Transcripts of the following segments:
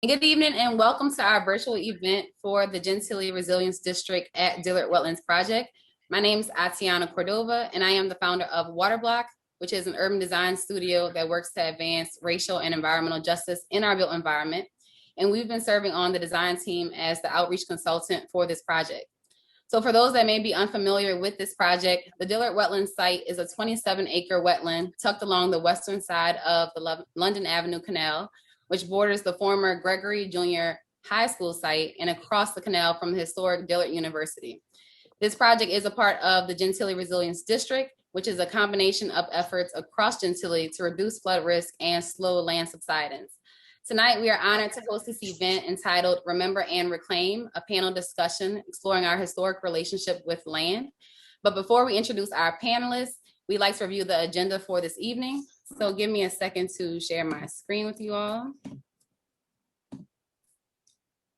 Good evening and welcome to our virtual event for the Gentilly Resilience District at Dillard Wetlands Project. My name is Atiana Cordova and I am the founder of WaterBlock, which is an urban design studio that works to advance racial and environmental justice in our built environment. And we've been serving on the design team as the outreach consultant for this project. So for those that may be unfamiliar with this project, the Dillard Wetlands site is a 27-acre wetland tucked along the western side of the London Avenue Canal, which borders the former Gregory Junior High School site and across the canal from the historic Dillard University. This project is a part of the Gentilly Resilience District, which is a combination of efforts across Gentilly to reduce flood risk and slow land subsidence. Tonight, we are honored to host this event entitled Remember and Reclaim, a panel discussion exploring our historic relationship with land. But before we introduce our panelists, we'd like to review the agenda for this evening. So give me a second to share my screen with you all.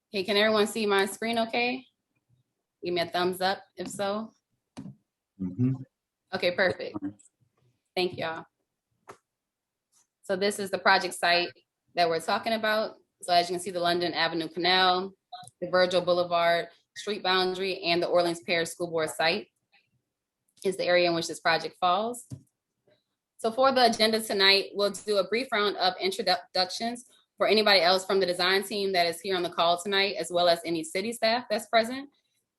Okay, can everyone see my screen okay? Give me a thumbs up if so. Okay, perfect. Thank y'all. So this is the project site that we're talking about. So as you can see, the London Avenue Canal, the Virgil Boulevard street boundary, and the Orleans Parish School Board site is the area in which this project falls. So for the agenda tonight, we'll do a brief round of introductions for anybody else from the design team that is here on the call tonight, as well as any city staff that's present.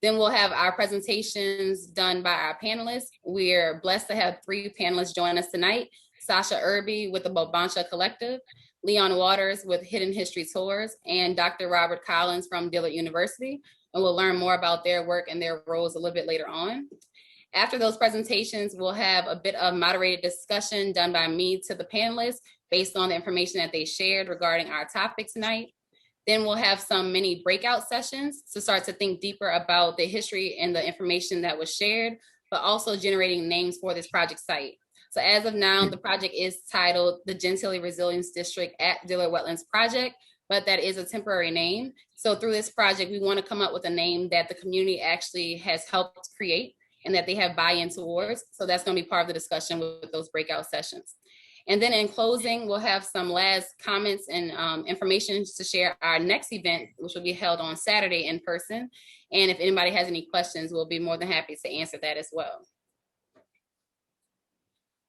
Then we'll have our presentations done by our panelists. We're blessed to have 3 panelists join us tonight. Sasha Irby with the Bobancha Collective, Leon Waters with Hidden History Tours, and Dr. Robert Collins from Dillard University. And we'll learn more about their work and their roles a little bit later on. After those presentations, we'll have a bit of moderated discussion done by me to the panelists based on the information that they shared regarding our topic tonight. Then we'll have some mini breakout sessions to start to think deeper about the history and the information that was shared, but also generating names for this project site. So as of now, the project is titled the Gentilly Resilience District at Dillard Wetlands Project, but that is a temporary name. So through this project, we want to come up with a name that the community actually has helped create and that they have buy-in towards. So that's going to be part of the discussion with those breakout sessions. And then in closing, we'll have some last comments and information to share our next event, which will be held on Saturday in person. And if anybody has any questions, we'll be more than happy to answer that as well.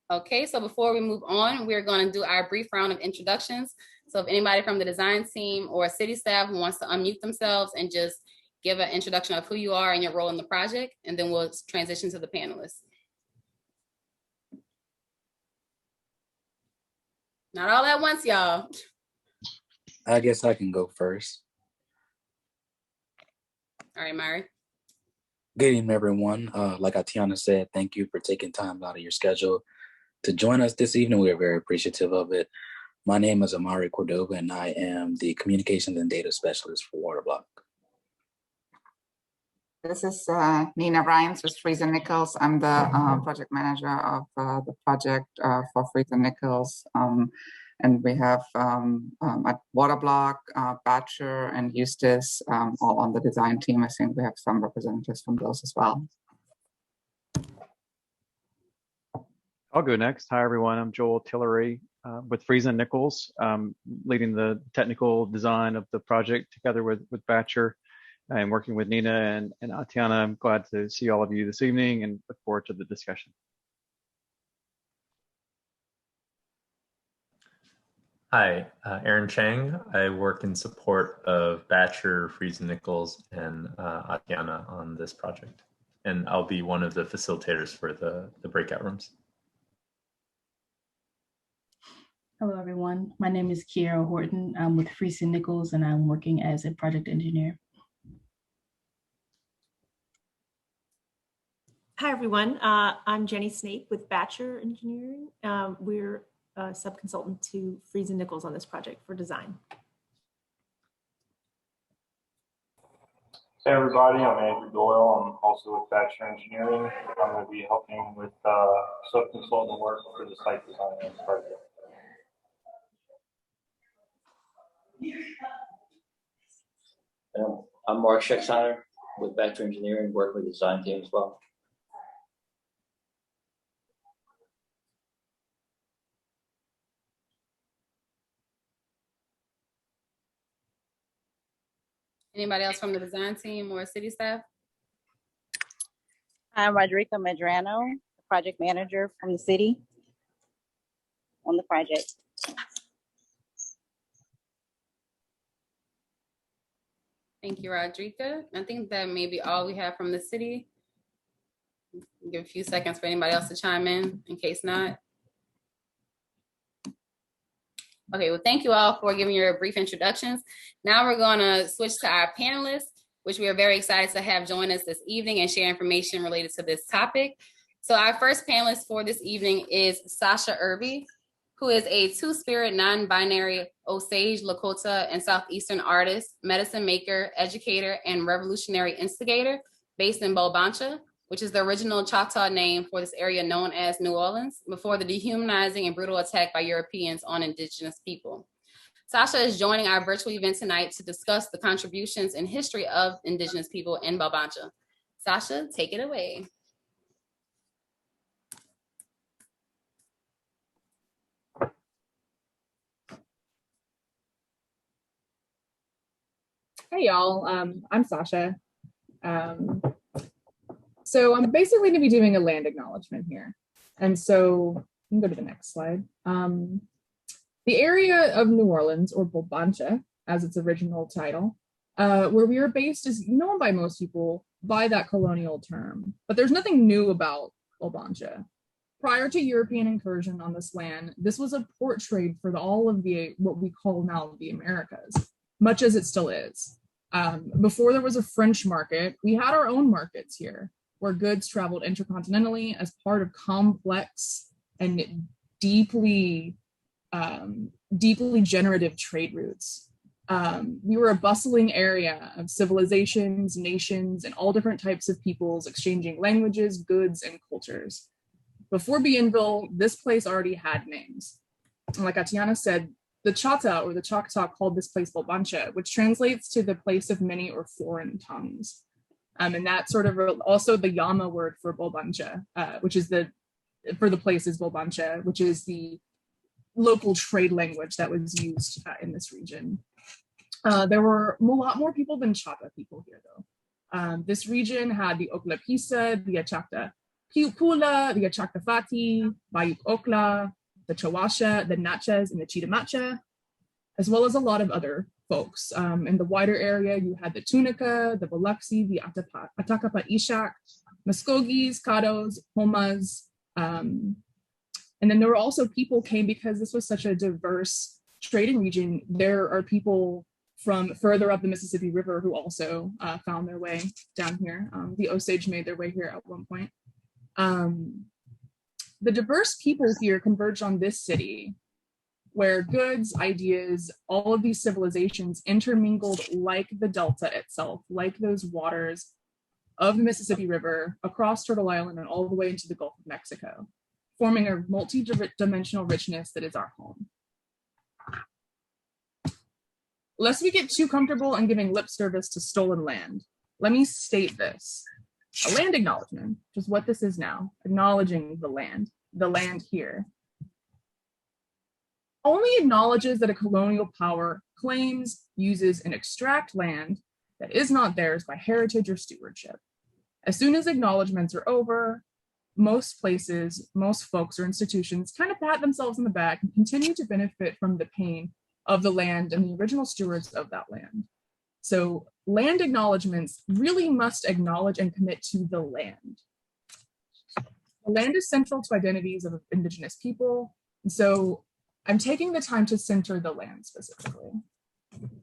Okay, so before we move on, we're going to do our brief round of introductions. So if anybody from the design team or city staff wants to unmute themselves and just give an introduction of who you are and your role in the project, and then we'll transition to the panelists. Not all at once, y'all. I guess I can go first. All right, Mari. Good evening, everyone. Like Atiana said, thank you for taking time out of your schedule to join us this evening. We are very appreciative of it. My name is Amari Cordova, and I am the Communications and Data Specialist for WaterBlock. This is Nina Ryans with Freeze and Nichols. I'm the project manager of the project for Freeze and Nichols. And we have at WaterBlock, Batcher and Eustace all on the design team. I think we have some representatives from those as well. I'll go next. Hi, everyone. I'm Joel Tillery with Freeze and Nichols, leading the technical design of the project together with Batcher and working with Nina and Atiana. I'm glad to see all of you this evening and look forward to the discussion. Hi, Aaron Chang. I work in support of Batcher, Freeze and Nichols, and Atiana on this project. And I'll be one of the facilitators for the breakout rooms. Hello, everyone. My name is Kiera Horton. I'm with Freeze and Nichols, and I'm working as a project engineer. Hi, everyone. I'm Jenny Snape with Batcher Engineering. We're a sub-consultant to Freeze and Nichols on this project for design. Hey, everybody. I'm Andrew Doyle. I'm also with Batcher Engineering. I'm going to be helping with sub-consultant work for the site design of this project. I'm Mark Schexheimer with Batcher Engineering, working with the design team as well. Anybody else from the design team or city staff? I'm Rodrigo Medrano, project manager from the city on the project. Thank you, Rodrigo. I think that may be all we have from the city. Give a few seconds for anybody else to chime in case not. Okay, well, thank you all for giving your brief introductions. Now we're gonna switch to our panelists, which we are very excited to have join us this evening and share information related to this topic. So our first panelist for this evening is Sasha Irby, who is a two-spirit, non-binary Osage, Lakota, and Southeastern artist, medicine maker, educator, and revolutionary instigator based in Bulbancha, which is the original Choctaw name for this area known as New Orleans before the dehumanizing and brutal attack by Europeans on Indigenous people. Sasha is joining our virtual event tonight to discuss the contributions and history of Indigenous people in Bulbancha. Sasha, take it away. Hey y'all, I'm Sasha. So I'm basically gonna be doing a land acknowledgement here. And so you can go to the next slide. The area of New Orleans, or Bulbancha, as its original title, where we are based is known by most people by that colonial term, but there's nothing new about Bulbancha. Prior to European incursion on this land, this was a port trade for all of what we call now the Americas, much as it still is. Before there was a French market, we had our own markets here, where goods traveled intercontinentally as part of complex and deeply generative trade routes. We were a bustling area of civilizations, nations, and all different types of peoples exchanging languages, goods, and cultures. Before Bienville, this place already had names. And like Atiana said, the Chata or the Choctaw called this place Bulbancha, which translates to the place of many or foreign tongues. And that sort of also the Yama word for Bulbancha, which is for the place is Bulbancha, which is the local trade language that was used in this region. There were a lot more people than Chata people here though. This region had the Oklapisa, the Achakta Piupula, the Achakta Fati, Bayuk Okla, the Chawasha, the Natchez, and the Chitamacha, as well as a lot of other folks. In the wider area, you had the Tunica, the Biloxi, the Atakapa Ishak, Muskogees, Caddos, Homas. And then there were also people came because this was such a diverse trading region. There are people from further up the Mississippi River who also found their way down here. The Osage made their way here at one point. The diverse people here converged on this city, where goods, ideas, all of these civilizations intermingled like the Delta itself, like those waters of the Mississippi River across Turtle Island and all the way into the Gulf of Mexico, forming a multi-dimensional richness that is our home. Lest we get too comfortable in giving lip service to stolen land, let me state this. A land acknowledgement, which is what this is now, acknowledging the land here, only acknowledges that a colonial power claims, uses, and extract land that is not theirs by heritage or stewardship. As soon as acknowledgements are over, most places, most folks or institutions kind of pat themselves on the back and continue to benefit from the pain of the land and the original stewards of that land. So land acknowledgements really must acknowledge and commit to the land. The land is central to identities of Indigenous people. And so I'm taking the time to center the land specifically,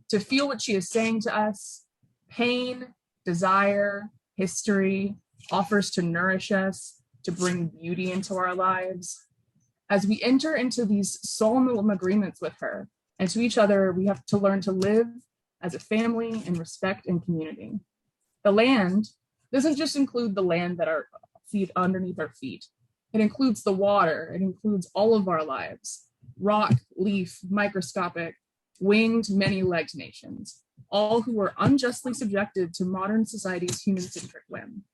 to feel what she is saying to us, pain, desire, history, offers to nourish us, to bring beauty into our lives. As we enter into these solemn agreements with her and to each other, we have to learn to live as a family in respect and community. The land doesn't just include the land that are feet underneath our feet. It includes the water. It includes all of our lives, rock, leaf, microscopic, winged, many-legged nations, all who are unjustly subjected to modern society's human-centric whim.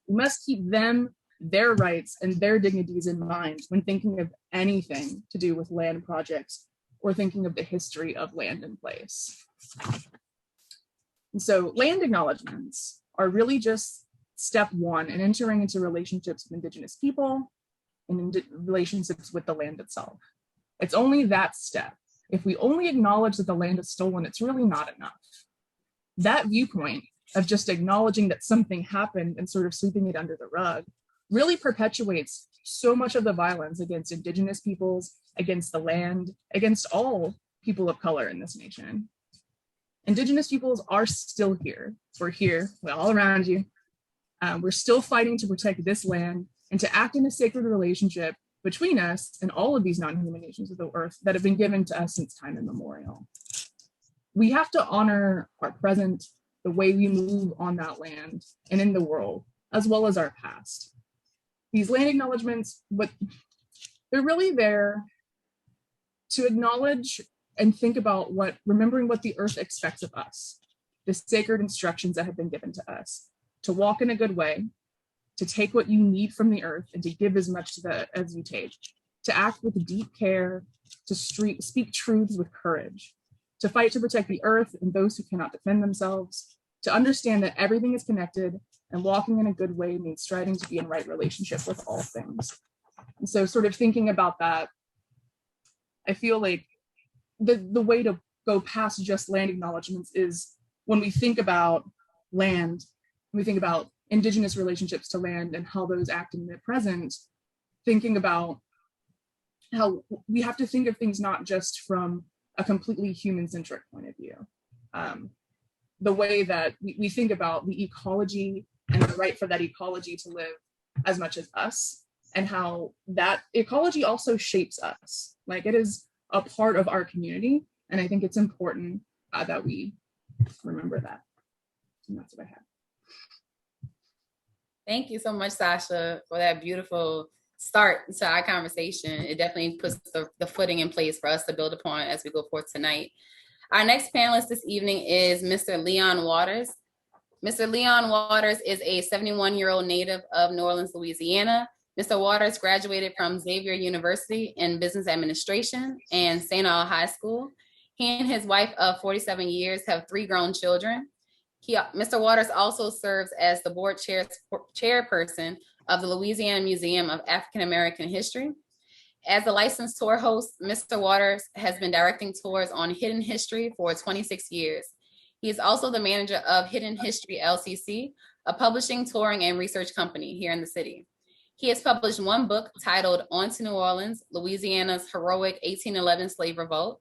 We must keep them, their rights, and their dignities in mind when thinking of anything to do with land projects or thinking of the history of land and place. And so land acknowledgements are really just step one in entering into relationships with Indigenous people and relationships with the land itself. It's only that step. If we only acknowledge that the land is stolen, it's really not enough. That viewpoint of just acknowledging that something happened and sort of sweeping it under the rug really perpetuates so much of the violence against Indigenous peoples, against the land, against all people of color in this nation. Indigenous peoples are still here. We're here, we're all around you. We're still fighting to protect this land and to act in a sacred relationship between us and all of these non-human nations of the earth that have been given to us since time immemorial. We have to honor our present, the way we move on that land and in the world, as well as our past. These land acknowledgements, but they're really there to acknowledge and think about remembering what the earth expects of us, the sacred instructions that have been given to us, to walk in a good way, to take what you need from the earth and to give as much as you take, to act with deep care, to speak truths with courage, to fight to protect the earth and those who cannot defend themselves, to understand that everything is connected and walking in a good way means striving to be in right relationship with all things. And so sort of thinking about that, I feel like the way to go past just land acknowledgements is when we think about land, when we think about Indigenous relationships to land and how those act in the present, thinking about how we have to think of things not just from a completely human-centric point of view. The way that we think about the ecology and the right for that ecology to live as much as us, and how that ecology also shapes us. Like, it is a part of our community, and I think it's important that we remember that. And that's what I have. Thank you so much, Sasha, for that beautiful start to our conversation. It definitely puts the footing in place for us to build upon as we go forth tonight. Our next panelist this evening is Mr. Leon Waters. Mr. Leon Waters is a 71-year-old native of New Orleans, Louisiana. Mr. Waters graduated from Xavier University in Business Administration and St. Awe High School. He and his wife of 47 years have 3 grown children. Mr. Waters also serves as the board chairperson of the Louisiana Museum of African American History. As a licensed tour host, Mr. Waters has been directing tours on Hidden History for 26 years. He is also the manager of Hidden History LCC, a publishing, touring, and research company here in the city. He has published 1 book titled On to New Orleans, Louisiana's Heroic 1811 Slave Revolt.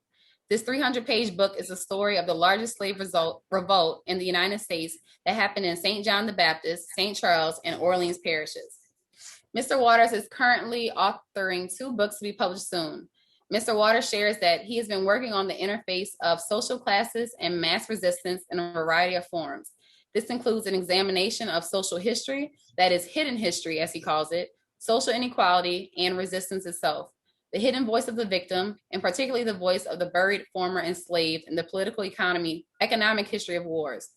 This 300-page book is a story of the largest slave revolt in the United States that happened in St. John the Baptist, St. Charles, and Orleans parishes. Mr. Waters is currently authoring 2 books to be published soon. Mr. Waters shares that he has been working on the interface of social classes and mass resistance in a variety of forms. This includes an examination of social history, that is hidden history, as he calls it, social inequality, and resistance itself, the hidden voice of the victim, and particularly the voice of the buried former enslaved in the political economic history of wars.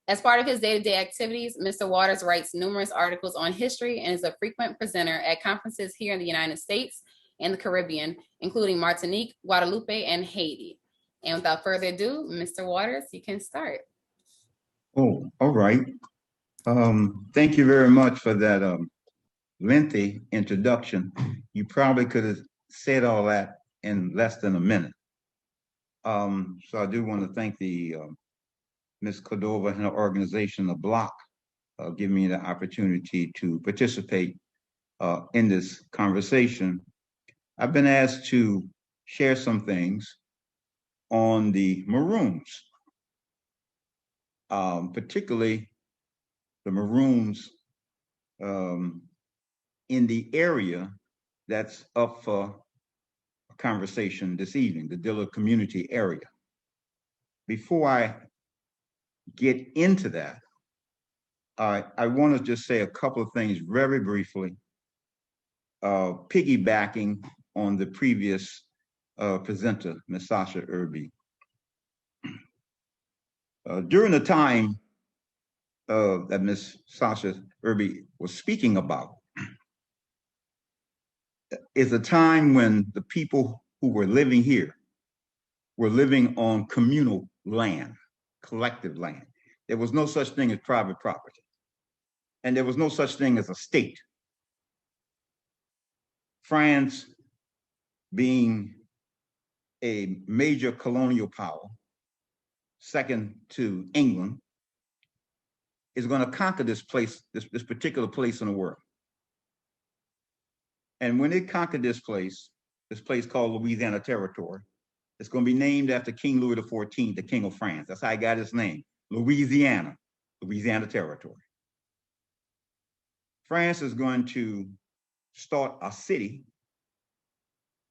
As part of his day-to-day activities, Mr. Waters writes numerous articles on history and is a frequent presenter at conferences here in the United States and the Caribbean, including Martinique, Guadeloupe, and Haiti. And without further ado, Mr. Waters, you can start. Oh, all right. Thank you very much for that lengthy introduction. You probably could have said all that in less than a minute. So I do want to thank the Ms. Cordova and her organization, The Block, giving me the opportunity to participate in this conversation. I've been asked to share some things on the Maroons, particularly the Maroons in the area that's up for a conversation this evening, the Dillard community area. Before I get into that, I want to just say a couple of things very briefly, piggybacking on the previous presenter, Ms. Sasha Irby. During the time that Ms. Sasha Irby was speaking about, is a time when the people who were living here were living on communal land. collective land. There was no such thing as private property. And there was no such thing as a state. France, being a major colonial power, second to England, is going to conquer this place, this particular place in the world. And when they conquered this place called Louisiana Territory, it's going to be named after King Louis XIV, the King of France. That's how he got his name, Louisiana Territory. France is going to start a city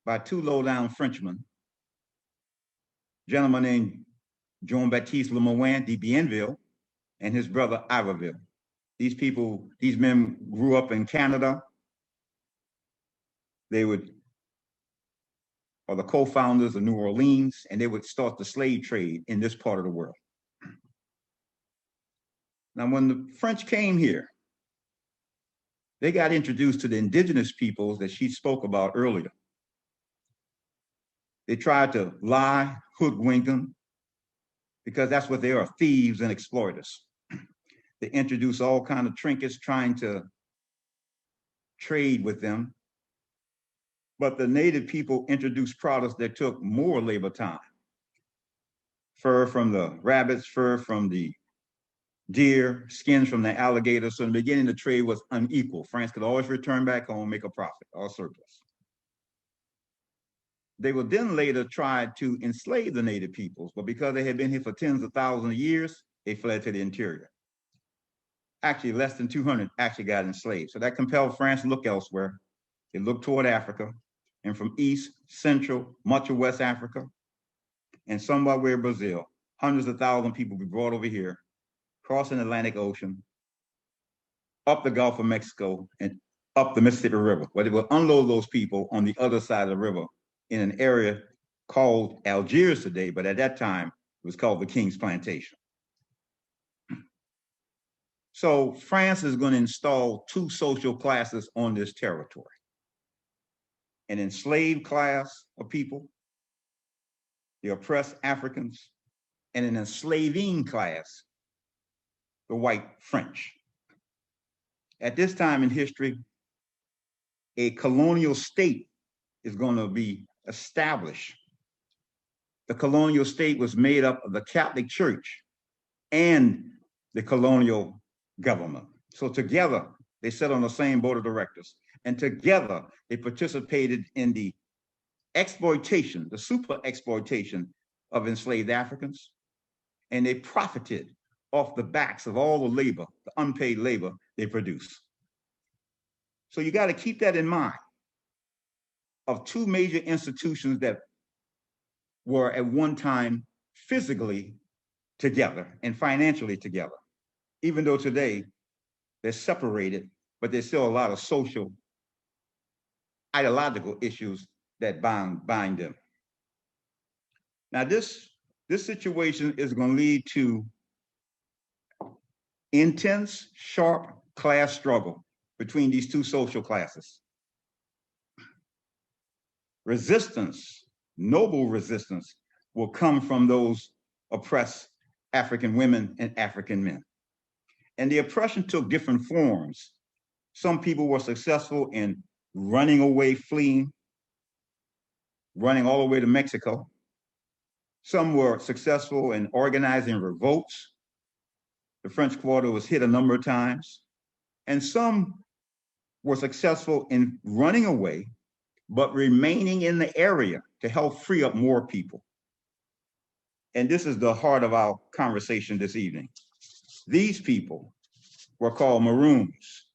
by two low-down Frenchmen, gentleman named Jean-Baptiste Lemoyne de Bienville and his brother Iberville. These men grew up in Canada. They are the co-founders of New Orleans, and they would start the slave trade in this part of the world. Now, when the French came here, they got introduced to the indigenous peoples that she spoke about earlier. They tried to lie, hoodwink them, because that's what they are, thieves and exploiters. They introduced all kinds of trinkets trying to trade with them. But the native people introduced products that took more labor time. Fur from the rabbits, fur from the deer, skins from the alligators. So in the beginning, the trade was unequal. France could always return back home, make a profit or surplus. They would then later try to enslave the native peoples, but because they had been here for tens of thousands of years, they fled to the interior. Actually, less than 200 actually got enslaved. So that compelled France to look elsewhere. They looked toward Africa, and from East, Central, much of West Africa, and somewhere Brazil, hundreds of thousands of people be brought over here, crossing the Atlantic Ocean, up the Gulf of Mexico, and up the Mississippi River, where they will unload those people on the other side of the river in an area called Algiers today, but at that time, it was called the King's Plantation. So France is going to install two social classes on this territory. An enslaved class of people, the oppressed Africans, and an enslaving class, the white French. At this time in history, a colonial state is going to be established. The colonial state was made up of the Catholic Church and the colonial government. So together, they sat on the same board of directors, and together they participated in the exploitation, the super exploitation of enslaved Africans, and they profited off the backs of all the labor, the unpaid labor they produced. So you got to keep that in mind, of two major institutions that were at one time physically together and financially together. Even though today they're separated, but there's still a lot of social, ideological issues that bind them. Now this situation is going to lead to intense, sharp class struggle between these two social classes. Resistance, noble resistance, will come from those oppressed African women and African men. And the oppression took different forms. Some people were successful in running away, fleeing, running all the way to Mexico. Some were successful in organizing revolts. The French Quarter was hit a number of times. And some were successful in running away, but remaining in the area to help free up more people. And this is the heart of our conversation this evening. These people were called Maroons.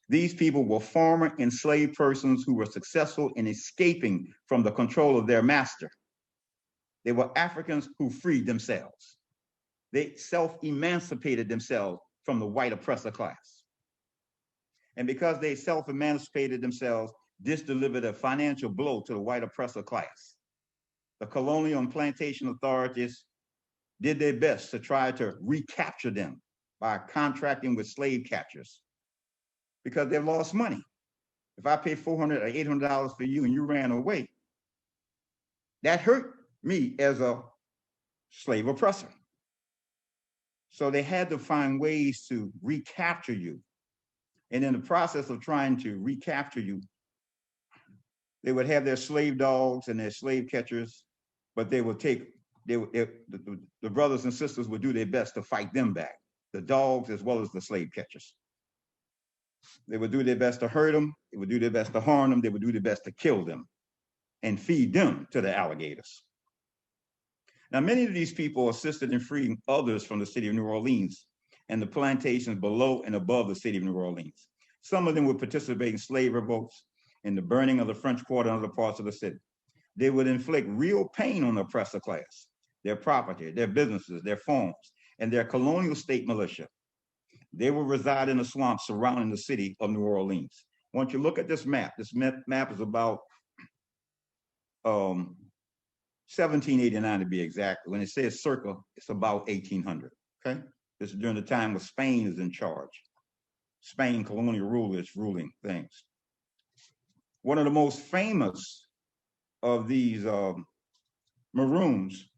These people were former enslaved persons who were successful in escaping from the control of their master. They were Africans who freed themselves. They self-emancipated themselves from the white oppressor class. And because they self-emancipated themselves, this delivered a financial blow to the white oppressor class. The colonial and plantation authorities did their best to try to recapture them by contracting with slave catchers, because they've lost money. If I pay $400 or $800 for you and you ran away, that hurt me as a slave oppressor. So they had to find ways to recapture you. And in the process of trying to recapture you, they would have their slave dogs and their slave catchers, but they would take, the brothers and sisters would do their best to fight them back, the dogs as well as the slave catchers. They would do their best to hurt them. They would do their best to harm them. They would do their best to kill them and feed them to the alligators. Now, many of these people assisted in freeing others from the city of New Orleans and the plantations below and above the city of New Orleans. Some of them would participate in slave revolts and the burning of the French Quarter and other parts of the city. They would inflict real pain on the oppressor class, their property, their businesses, their farms, and their colonial state militia. They will reside in the swamps surrounding the city of New Orleans. Once you look at this map is about 1789 to be exact. When it says circa, it's about 1800, okay? This is during the time when Spain is in charge. Spain, colonial rulers ruling things. One of the most famous of these Maroons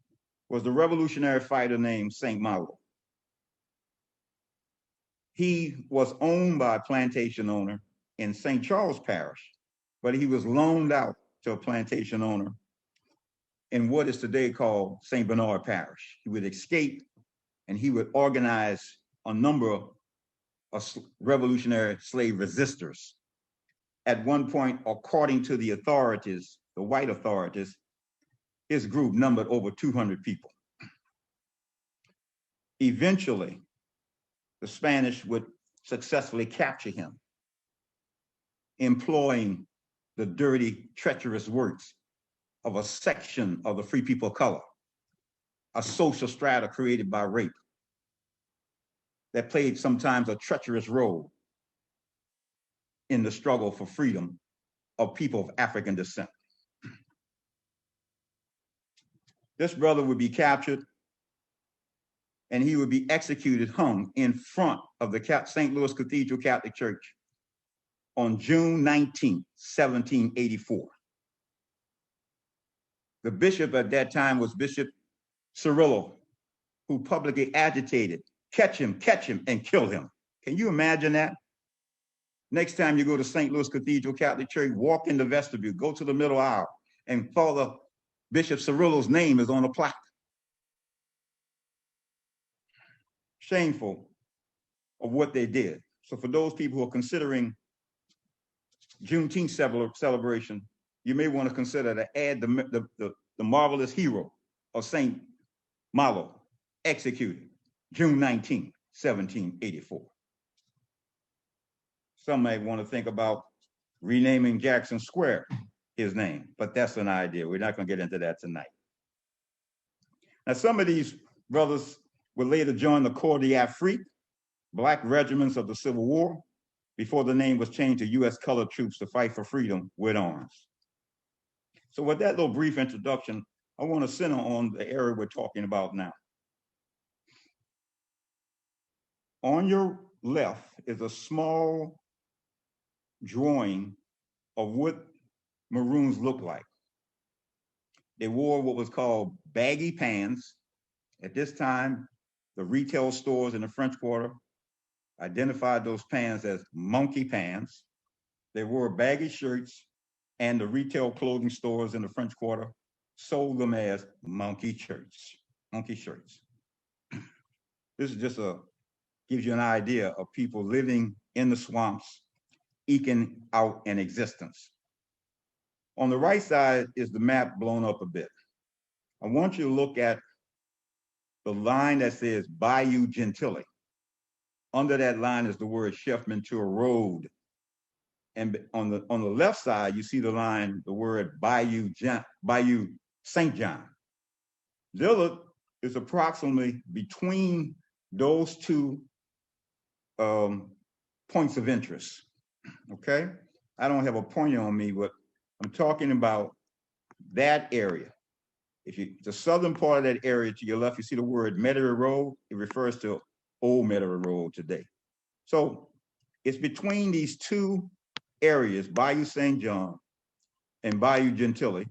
was the revolutionary fighter named Saint Malo. He was owned by a plantation owner in St. Charles Parish, but he was loaned out to a plantation owner in what is today called St. Bernard Parish. He would escape and he would organize a number of revolutionary slave resistors. At one point, according to the authorities, the white authorities, his group numbered over 200 people. Eventually, the Spanish would successfully capture him, employing the dirty, treacherous works of a section of the free people of color, a social strata created by rape that played sometimes a treacherous role in the struggle for freedom of people of African descent. This brother would be captured and he would be executed, hung in front of the St. Louis Cathedral Catholic Church on June 19, 1784. The bishop at that time was Bishop Cirillo, who publicly agitated, catch him, and kill him. Can you imagine that? Next time you go to St. Louis Cathedral Catholic Church, walk in the vestibule, go to the middle aisle, and Father Bishop Cirillo's name is on a plaque. Shameful of what they did. So for those people who are considering Juneteenth celebration, you may want to consider to add the marvelous hero of St. Malo, executed June 19, 1784. Some may want to think about renaming Jackson Square his name, but that's an idea. We're not going to get into that tonight. Now, some of these brothers would later join the Corps d'Afrique, black regiments of the Civil War, before the name was changed to U.S. colored troops to fight for freedom with arms. So with that little brief introduction, I want to center on the area we're talking about now. On your left is a small drawing of what Maroons look like. They wore what was called baggy pants. At this time, the retail stores in the French Quarter identified those pants as monkey pants. They wore baggy shirts, and the retail clothing stores in the French Quarter sold them as monkey shirts. This is just gives you an idea of people living in the swamps, eking out an existence. On the right side is the map blown up a bit. I want you to look at the line that says Bayou Gentilly. Under that line is the word Chef Menteur Road. And on the left side, you see the line, the word Bayou St. John. Dillard is approximately between those two points of interest, okay? I don't have a pointer on me, but I'm talking about that area. The southern part of that area to your left, you see the word Metairie Road. It refers to Old Metairie Road today. So it's between these two areas, Bayou St. John and Bayou Gentilly,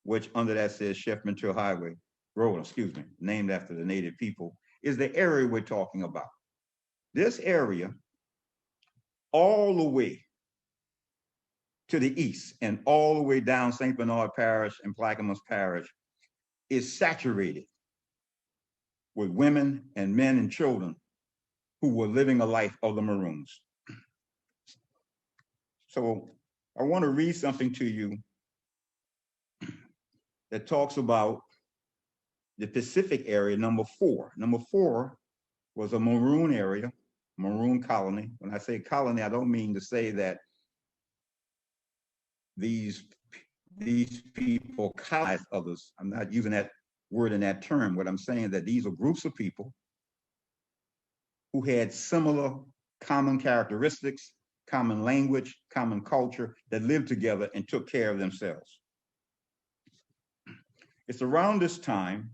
which under that says Chef Menteur Highway Road, named after the native people. is the area we're talking about. This area, all the way to the east and all the way down St. Bernard Parish and Plaquemines Parish, is saturated with women and men and children who were living a life of the Maroons. So I want to read something to you that talks about the Pacific area, number 4. Number 4 was a Maroon area, Maroon colony. When I say colony, I don't mean to say that these people colonized others. I'm not using that word in that term. What I'm saying is that these are groups of people who had similar common characteristics, common language, common culture, that lived together and took care of themselves. It's around this time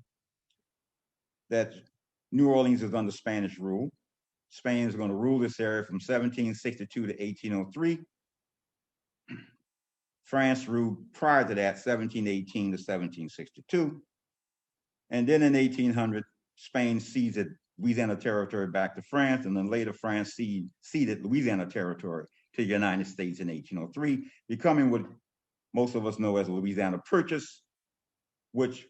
that New Orleans is under Spanish rule. Spain is going to rule this area from 1762 to 1803. France ruled prior to that, 1718 to 1762. And then in 1800, Spain ceded Louisiana territory back to France, and then later France ceded Louisiana territory to the United States in 1803, becoming what most of us know as the Louisiana Purchase, which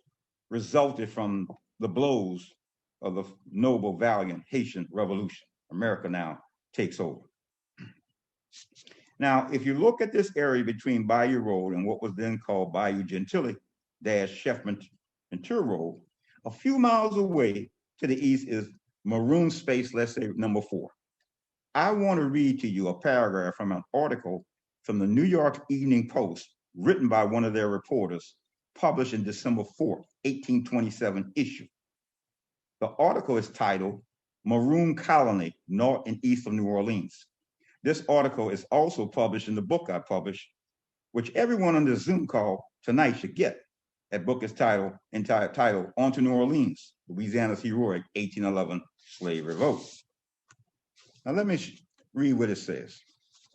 resulted from the blows of the noble, valiant Haitian Revolution. America now takes over. Now, if you look at this area between Bayou Road and what was then called Bayou Gentilly - Chef Menteur Road, a few miles away to the east is Maroon space, let's say number 4. I want to read to you a paragraph from an article from the New York Evening Post, written by one of their reporters, published in December 4th, 1827 issue. The article is titled Maroon Colony, North and East of New Orleans. This article is also published in the book I published, which everyone on the Zoom call tonight should get. That book is titled On to New Orleans, Louisiana's Heroic 1811 Slave Revolt. Now let me read what it says.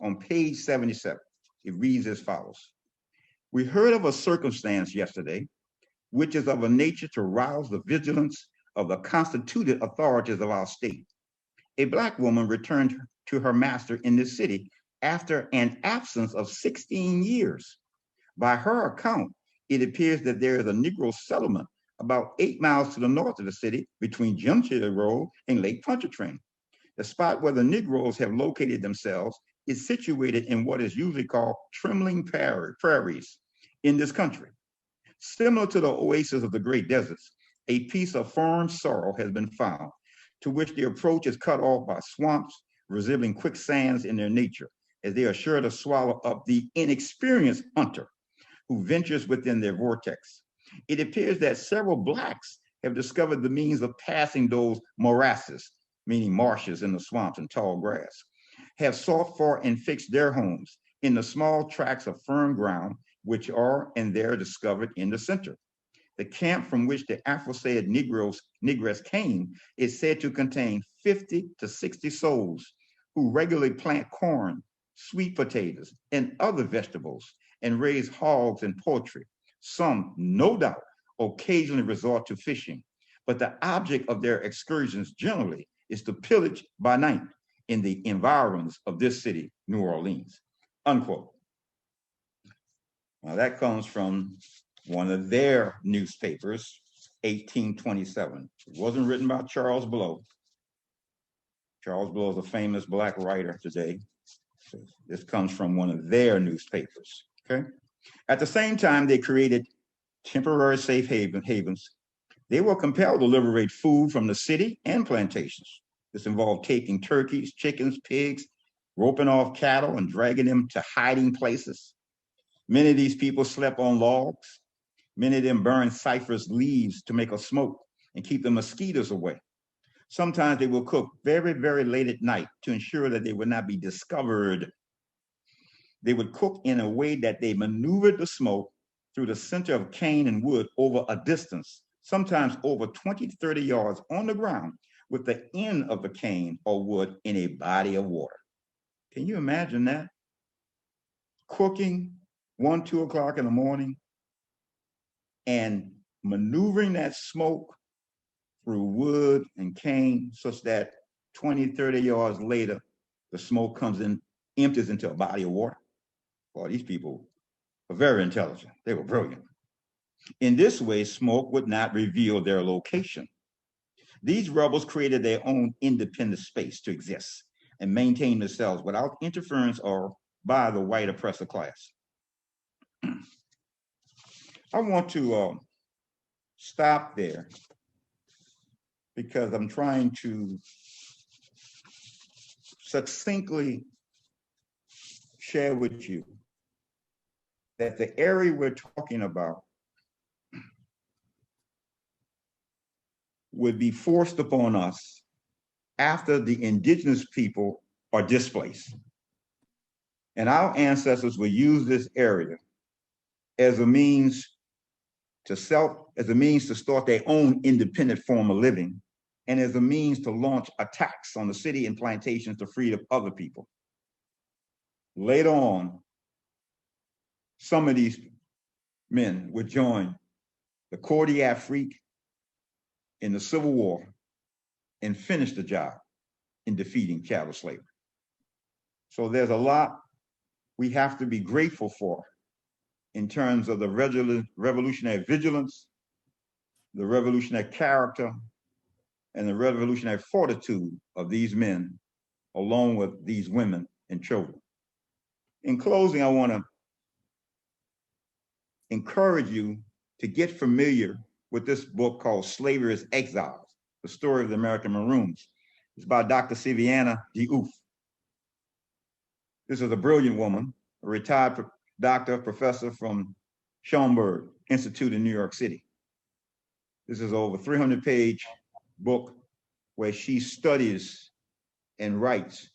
On page 77, it reads as follows. We heard of a circumstance yesterday, which is of a nature to rouse the vigilance of the constituted authorities of our state. A Black woman returned to her master in this city after an absence of 16 years. By her account, it appears that there is a Negro settlement about 8 miles to the north of the city between Gentilly Road and Lake Pontchartrain. The spot where the Negroes have located themselves is situated in what is usually called trembling prairies in this country. Similar to the oasis of the Great Deserts, a piece of firm soil has been found, to which the approach is cut off by swamps resembling quicksands in their nature, as they are sure to swallow up the inexperienced hunter who ventures within their vortex. It appears that several Blacks have discovered the means of passing those morasses, meaning marshes in the swamps and tall grass, have sought for and fixed their homes in the small tracts of firm ground, which are and there discovered in the center. The camp from which the aforesaid Negress came is said to contain 50 to 60 souls who regularly plant corn, sweet potatoes, and other vegetables, and raise hogs and poultry. Some, no doubt, occasionally resort to fishing, but the object of their excursions generally is to pillage by night in the environs of this city, New Orleans, unquote. Now that comes from one of their newspapers, 1827. It wasn't written by Charles Blow. Charles Blow is a famous Black writer today. So this comes from one of their newspapers, okay? At the same time, they created temporary safe havens. They were compelled to liberate food from the city and plantations. This involved taking turkeys, chickens, pigs, roping off cattle and dragging them to hiding places. Many of these people slept on logs. Many of them burned cypress leaves to make a smoke and keep the mosquitoes away. Sometimes they will cook very, very late at night to ensure that they would not be discovered. They would cook in a way that they maneuvered the smoke through the center of cane and wood over a distance, sometimes over 20 to 30 yards on the ground, with the end of the cane or wood in a body of water. Can you imagine that? Cooking 1, 2 o'clock in the morning and maneuvering that smoke through wood and cane, such that 20, 30 yards later, the smoke comes in, empties into a body of water. Well, these people were very intelligent. They were brilliant. In this way, smoke would not reveal their location. These rebels created their own independent space to exist and maintain themselves without interference or by the white oppressor class. I want to stop there because I'm trying to succinctly share with you that the area we're talking about would be forced upon us after the indigenous people are displaced. And our ancestors will use this area as a means to start their own independent form of living, and as a means to launch attacks on the city and plantations to free the other people. Later on, some of these men would join the Corps d'Afrique in the Civil War and finish the job in defeating chattel slavery. So there's a lot we have to be grateful for in terms of the revolutionary vigilance, the revolutionary character, and the revolutionary fortitude of these men, along with these women and children. In closing, I want to encourage you to get familiar with this book called Slavery as Exiles, the story of the American Maroons. It's by Dr. Siviana Diouf. This is a brilliant woman, a retired doctor, professor from Schomburg Institute in New York City. This is over 300-page book where she studies and writes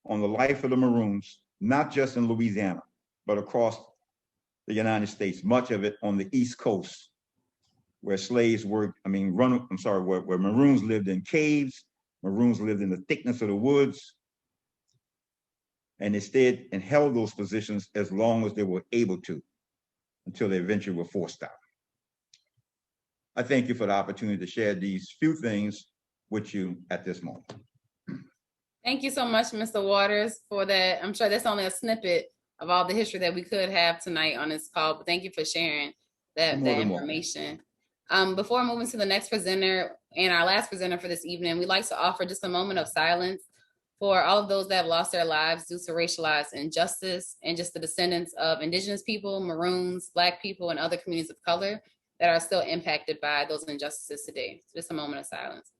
on the life of the Maroons, not just in Louisiana, but across the United States, much of it on the East Coast, where slaves were, where Maroons lived in caves, Maroons lived in the thickness of the woods, and they stayed and held those positions as long as they were able to, until they eventually were forced out. I thank you for the opportunity to share these few things with you at this moment. Thank you so much, Mr. Waters, for that. I'm sure that's only a snippet of all the history that we could have tonight on this call, but thank you for sharing that information. Before moving to the next presenter and our last presenter for this evening, we'd like to offer just a moment of silence for all of those that have lost their lives due to racialized injustice and just the descendants of Indigenous people, Maroons, Black people, and other communities of color that are still impacted by those injustices today. So just a moment of silence.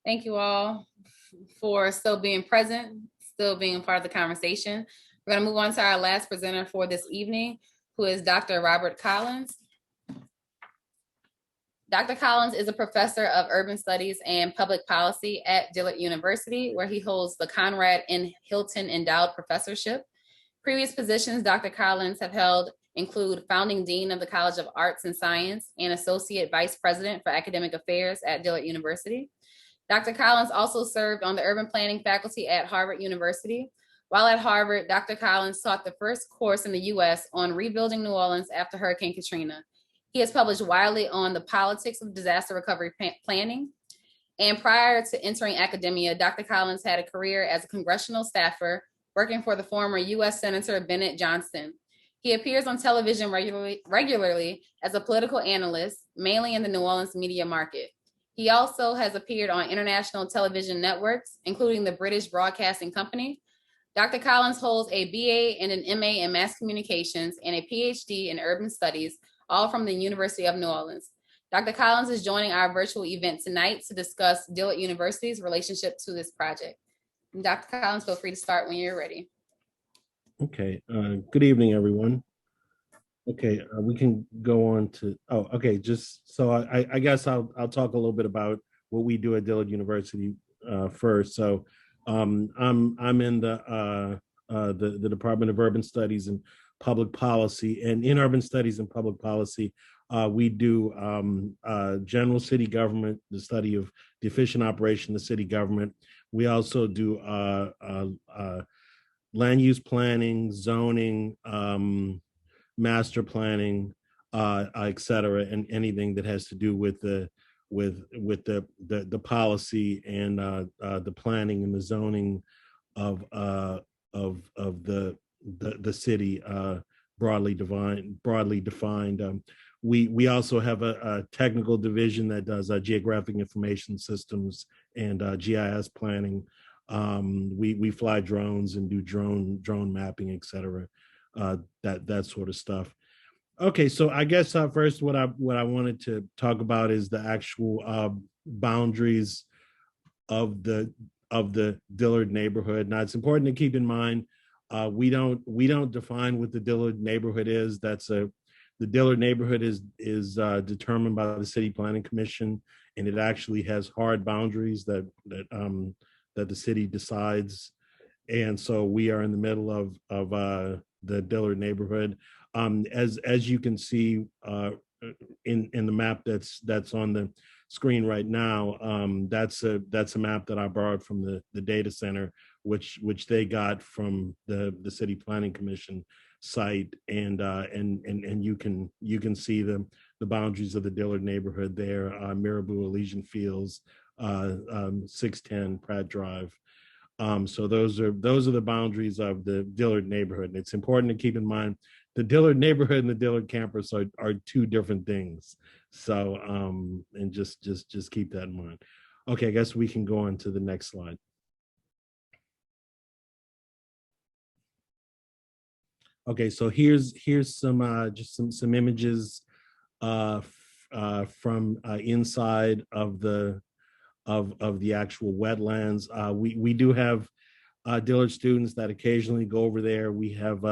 Thank you all for still being present, still being part of the conversation. We're going to move on to our last presenter for this evening, who is Dr. Robert Collins. Dr. Collins is a professor of urban studies and public policy at Dillard University, where he holds the Conrad N. Hilton Endowed Professorship. Previous positions Dr. Collins have held include founding dean of the College of Arts and Science and associate vice president for academic affairs at Dillard University. Dr. Collins also served on the urban planning faculty at Harvard University. While at Harvard, Dr. Collins taught the first course in the US on rebuilding New Orleans after Hurricane Katrina. He has published widely on the politics of disaster recovery planning. And prior to entering academia, Dr. Collins had a career as a congressional staffer working for the former US Senator Bennett Johnson. He appears on television regularly as a political analyst, mainly in the New Orleans media market. He also has appeared on international television networks, including the British Broadcasting Company. Dr. Collins holds a BA and an MA in mass communications and a PhD in urban studies, all from the University of New Orleans. Dr. Collins is joining our virtual event tonight to discuss Dillard University's relationship to this project. And Dr. Collins, feel free to start when you're ready. Okay, good evening, everyone. Okay, we can go on to, just so I guess I'll talk a little bit about what we do at Dillard University first. So I'm in the the Department of Urban Studies and Public Policy. And in Urban Studies and Public Policy, we do general city government, the study of the efficient operation of the city government. We also do land use planning, zoning, master planning, et cetera, and anything that has to do with the policy and the planning and the zoning of the city, broadly defined. We also have a technical division that does geographic information systems and GIS planning. We fly drones and do drone mapping, et cetera, that sort of stuff. Okay, so I guess first what I wanted to talk about is the actual boundaries of the Dillard neighborhood. Now it's important to keep in mind we don't define what the Dillard neighborhood is. The Dillard neighborhood is determined by the City Planning Commission, and it actually has hard boundaries that the city decides. And so we are in the middle of the Dillard neighborhood. As you can see in the map that's on the screen right now, that's a map that I borrowed from the data center, which they got from the City Planning Commission site, and you can see the boundaries of the Dillard neighborhood there, Mirabeau, Elysian Fields, 610 Pratt Drive. So those are the boundaries of the Dillard neighborhood. And it's important to keep in mind the Dillard neighborhood and the Dillard campus are two different things. So and just keep that in mind. Okay, I guess we can go on to the next slide. Okay, so here's some just some images from inside of the actual wetlands. We do have Dillard students that occasionally go over there. We have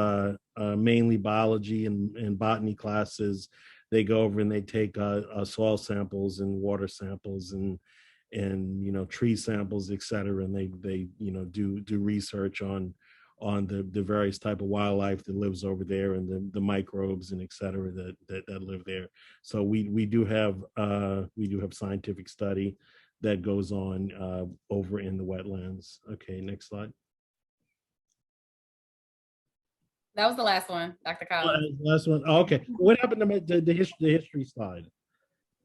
mainly biology and botany classes. They go over and they take soil samples and water samples and tree samples, et cetera, and they do research on the various type of wildlife that lives over there and the microbes and et cetera that live there. So we do have scientific study that goes on over in the wetlands. Okay, next slide. That was the last one, Dr. Collins. Last one. Oh, okay. What happened to the history slide?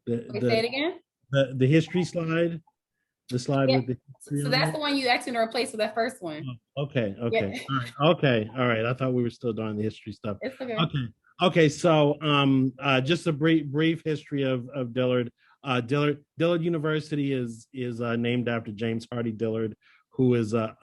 Say it again. The history slide. The slide with the history. So that's the one you actually replaced with that first one. Okay. Yeah. All right. I thought we were still doing the history stuff. It's okay. Okay. So just a brief history of Dillard. Dillard University is named after James Hardy Dillard, who was an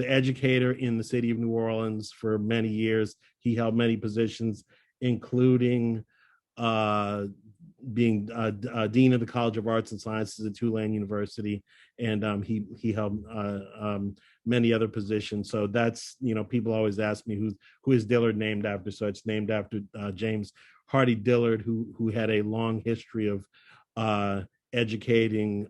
educator in the city of New Orleans for many years. He held many positions, including being dean of the College of Arts and Sciences at Tulane University, and he held many other positions. So that's, people always ask me who is Dillard named after. So it's named after James Hardy Dillard, who had a long history of educating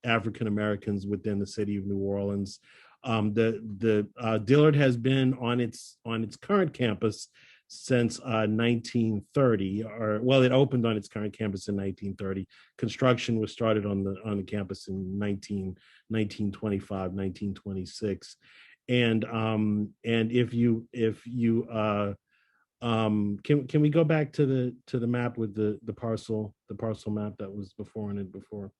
African Americans within the city of New Orleans. The Dillard has been on its current campus since 1930, it opened on its current campus in 1930. Construction was started on the campus in 1925, 1926. And if you can we go back to the map with the parcel map that was before and before?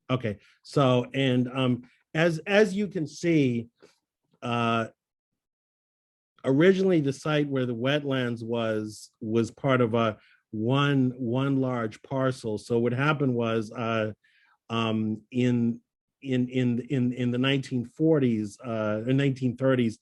Okay, so and as you can see, originally the site where the wetlands was part of a one large parcel. So what happened was in the 1940s or 1930s,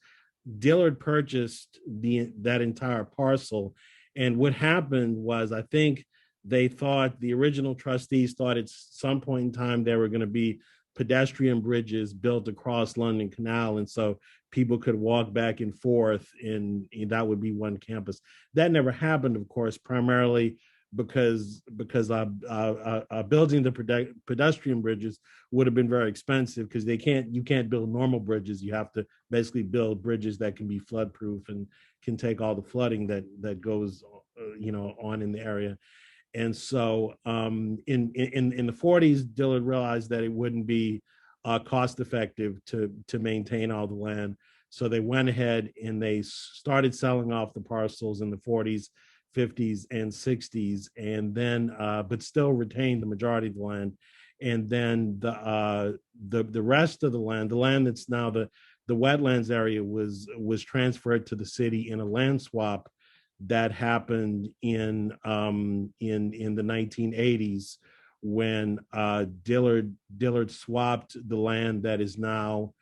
Dillard purchased that entire parcel, and what happened was, I think the original trustees thought at some point in time there were going to be pedestrian bridges built across London Canal, and so people could walk back and forth, and that would be one campus. That never happened, of course, primarily because building the pedestrian bridges would have been very expensive, because you can't build normal bridges. You have to basically build bridges that can be flood proof and can take all the flooding that goes on in the area. And so in the 40s, Dillard realized that it wouldn't be cost effective to maintain all the land. So they went ahead and they started selling off the parcels in the 40s, 50s, and 60s, and then but still retained the majority of the land. And then the rest of the land that's now the wetlands area was transferred to the city in a land swap that happened in the 1980s, when Dillard swapped the land that is now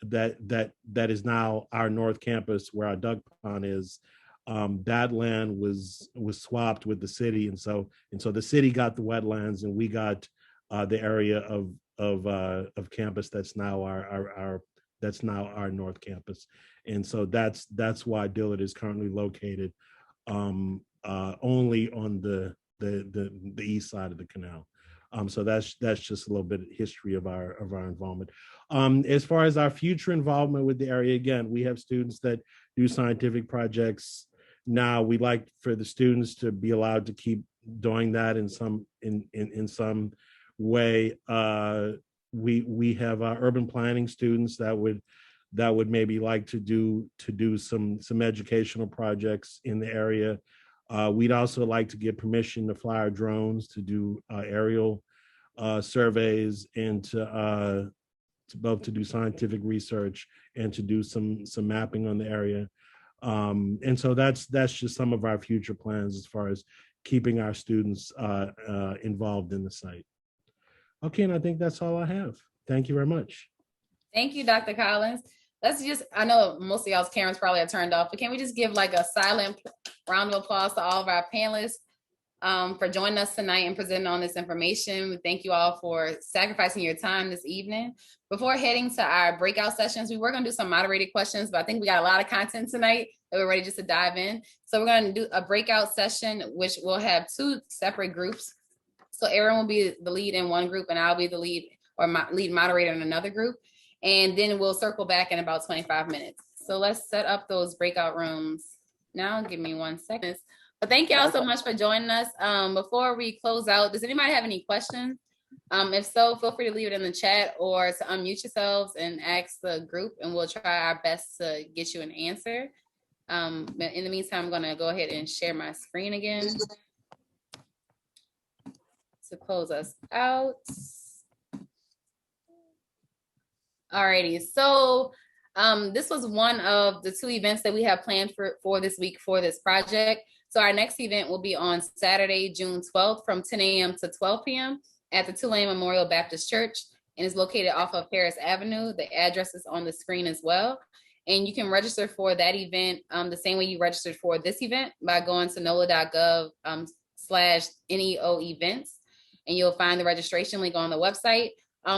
that is now our North Campus, where our duck pond is. That land was swapped with the city, and so the city got the wetlands, and we got the area of campus that's now our North Campus. And so that's why Dillard is currently located only on the east side of the canal. So that's just a little bit of history of our involvement. As far as our future involvement with the area, again, we have students that do scientific projects. Now we'd like for the students to be allowed to keep doing that in some way. We have urban planning students that would maybe like to do some educational projects in the area. We'd also like to get permission to fly our drones to do aerial surveys, and to both to do scientific research and to do some mapping on the area. And so that's just some of our future plans as far as keeping our students involved in the site. Okay, and I think that's all I have. Thank you very much. Thank you, Dr. Collins. I know most of y'all's cameras probably are turned off, but can we just give like a silent round of applause to all of our panelists for joining us tonight and presenting on this information. We thank you all for sacrificing your time this evening. Before heading to our breakout sessions, we were going to do some moderated questions, but I think we got a lot of content tonight that we're ready just to dive in. So we're going to do a breakout session, which will have 2 separate groups. So Aaron will be the lead in one group, and I'll be the lead moderator in another group. And then we'll circle back in about 25 minutes. So let's set up those breakout rooms now. Give me 1 second. But thank y'all so much for joining us. Before we close out, does anybody have any questions? If so, feel free to leave it in the chat or to unmute yourselves and ask the group, and we'll try our best to get you an answer. But in the meantime, I'm gonna go ahead and share my screen again to close us out. Alrighty, so this was one of the 2 events that we have planned for this week for this project. So our next event will be on Saturday, June 12th from 10 a.m. to 12 p.m. at the Tulane Memorial Baptist Church, and is located off of Paris Avenue. The address is on the screen as well. And you can register for that event the same way you registered for this event by going to NOLA.gov/NEO events, and you'll find the registration link on the website.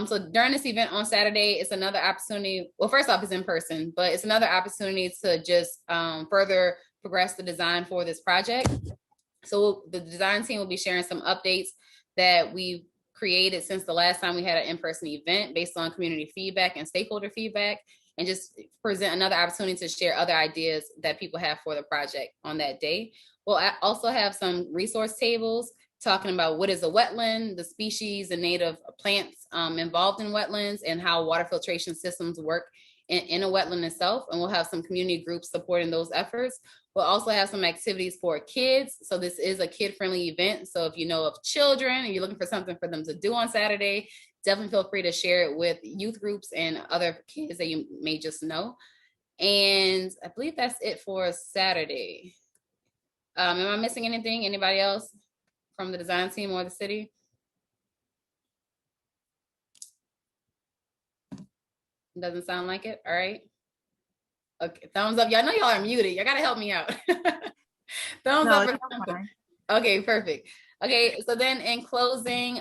So during this event on Saturday, it's another opportunity. Well, first off, it's in person, but it's another opportunity to just further progress the design for this project. So the design team will be sharing some updates that we've created since the last time we had an in-person event based on community feedback and stakeholder feedback, and just present another opportunity to share other ideas that people have for the project on that day. We'll also have some resource tables talking about what is a wetland, the species and native plants involved in wetlands, and how water filtration systems work in a wetland itself. And we'll have some community groups supporting those efforts. We'll also have some activities for kids. So this is a kid-friendly event. So if you know of children and you're looking for something for them to do on Saturday, definitely feel free to share it with youth groups and other kids that you may just know. And I believe that's it for Saturday. Am I missing anything? Anybody else from the design team or the city? Doesn't sound like it. All right. Okay, thumbs up. Y'all know y'all are muted. Y'all gotta help me out. Thumbs up. Okay, perfect. Okay, so then in closing,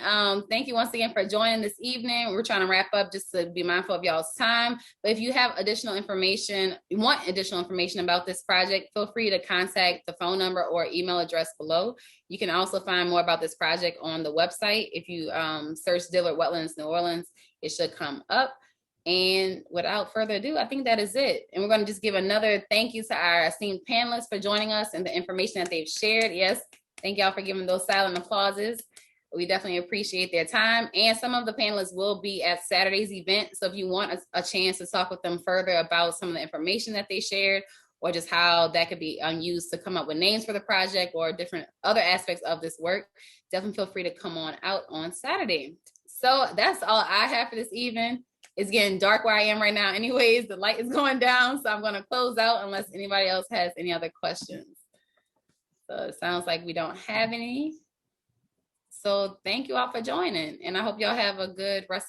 thank you once again for joining this evening. We're trying to wrap up just to be mindful of y'all's time. But if you have additional information, you want additional information about this project, feel free to contact the phone number or email address below. You can also find more about this project on the website. If you search Dillard Wetlands New Orleans, it should come up. And without further ado, I think that is it. And we're going to just give another thank you to our esteemed panelists for joining us and the information that they've shared. Yes. Thank y'all for giving those silent applauses. We definitely appreciate their time. And some of the panelists will be at Saturday's event. So if you want a chance to talk with them further about some of the information that they shared, or just how that could be used to come up with names for the project or different other aspects of this work, definitely feel free to come on out on Saturday. So that's all I have for this evening. It's getting dark where I am right now. Anyways, the light is going down. So I'm going to close out unless anybody else has any other questions. So it sounds like we don't have any. So thank you all for joining, and I hope y'all have a good rest of